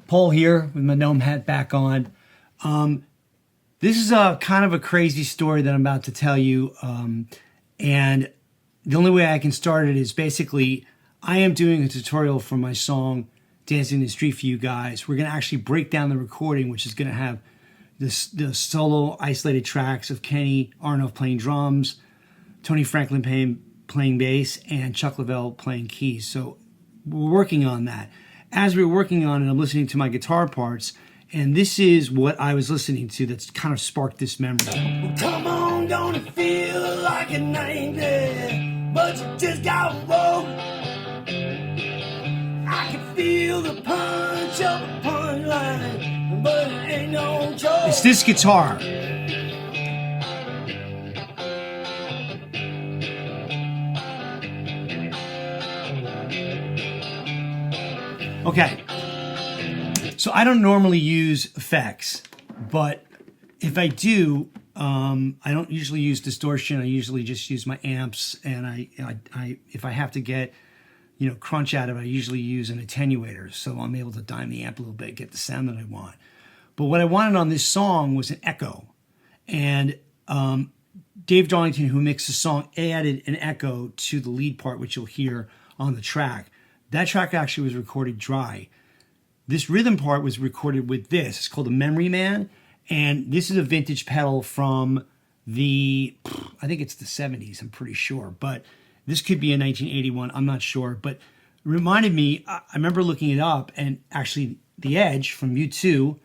Paul here with my gnome hat back on. This is a kind of a crazy story that I'm about to tell you. And the only way I can start it is basically I am doing a tutorial for my song Dancing in the Street for you guys. We're going to actually break down the recording, which is going to have the solo isolated tracks of Kenny Aronoff playing drums, Tony Franklin playing bass, and Chuck Leavell playing keys. So we're working on that. As we were working on it, I'm listening to my guitar parts, and this is what I was listening to that's kind of sparked this memory. Well, come on, don't it feel like a 90, but you just got woke. I can feel the punch of a punchline, but it ain't no joke. It's this guitar. Okay, so I don't normally use effects, but if I do, I don't usually use distortion. I usually just use my amps, and I if I have to get, crunch out of it, I usually use an attenuator, so I'm able to dime the amp a little bit, get the sound that I want. But what I wanted on this song was an echo, and Dave Darlington, who mixed the song, added an echo to the lead part, which you'll hear on the track. That track actually was recorded dry. This rhythm part was recorded with this. It's called a Memory Man. And this is a vintage pedal from I think it's the 70s, I'm pretty sure. But this could be a 1981, I'm not sure. But it reminded me, I remember looking it up, and actually The Edge from U2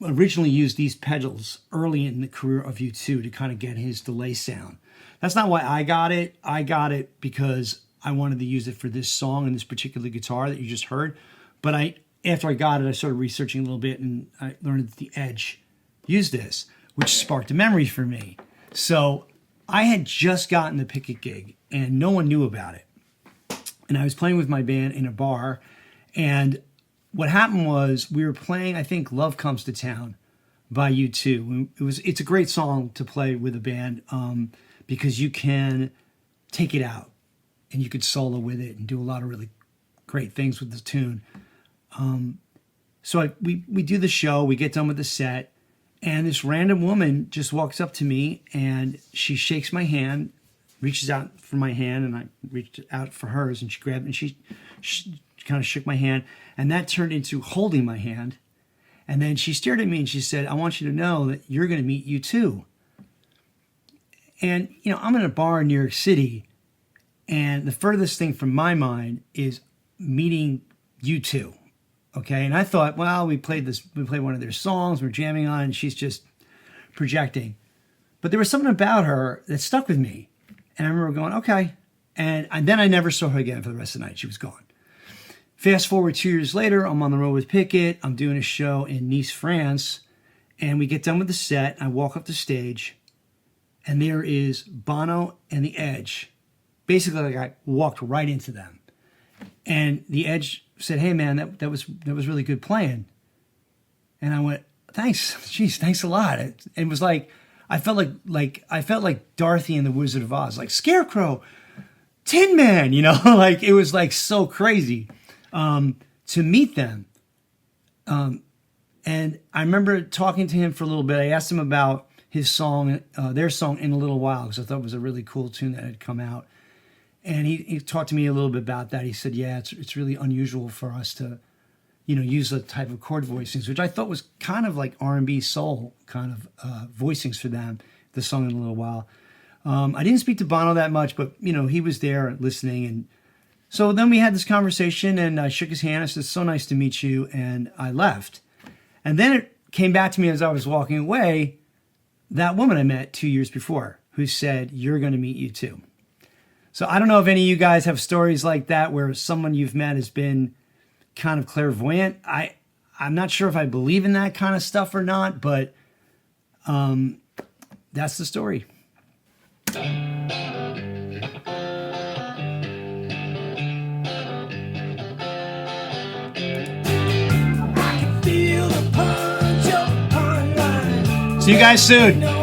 originally used these pedals early in the career of U2 to kind of get his delay sound. That's not why I got it. I got it because I wanted to use it for this song and this particular guitar that you just heard. But after I got it, I started researching a little bit, and I learned that The Edge used this, which sparked a memory for me. So I had just gotten the Picket gig, and no one knew about it. And I was playing with my band in a bar, and what happened was we were playing, I think, Love Comes to Town by U2. It's a great song to play with a band because you can take it out, and you could solo with it and do a lot of really great things with the tune. So we do the show, we get done with the set, and this random woman just walks up to me, and she shakes my hand, reaches out for my hand, and I reached out for hers, and she grabbed it, and she kind of shook my hand, and that turned into holding my hand. And then she stared at me and she said, "I want you to know that you're going to meet U2." And, I'm in a bar in New York City, and the furthest thing from my mind is meeting U2. Okay. And I thought, well, we played one of their songs, we're jamming on, and she's just projecting. But there was something about her that stuck with me. And I remember going, okay. And then I never saw her again for the rest of the night. She was gone. Fast forward 2 years later, I'm on the road with Picket. I'm doing a show in Nice, France. And we get done with the set. I walk up the stage, and there is Bono and The Edge. Basically, like, I walked right into them. And The Edge said, "Hey man, that was really good playing." And I went, "Thanks, jeez, thanks a lot." It was like I felt like Dorothy and the Wizard of Oz, like Scarecrow, Tin Man, like it was like so crazy to meet them. And I remember talking to him for a little bit. I asked him about his song, their song, In a Little While, because I thought it was a really cool tune that had come out. And he talked to me a little bit about that. He said, yeah, it's really unusual for us to, use the type of chord voicings, which I thought was kind of like R&B soul kind of voicings for them, the song In a Little While. I didn't speak to Bono that much, but, he was there listening. And so then we had this conversation, and I shook his hand. I said, "So nice to meet you." And I left. And then it came back to me as I was walking away, that woman I met 2 years before who said, "You're going to meet U2." So I don't know if any of you guys have stories like that where someone you've met has been kind of clairvoyant. I'm not sure if I believe in that kind of stuff or not, but that's the story. See you guys soon.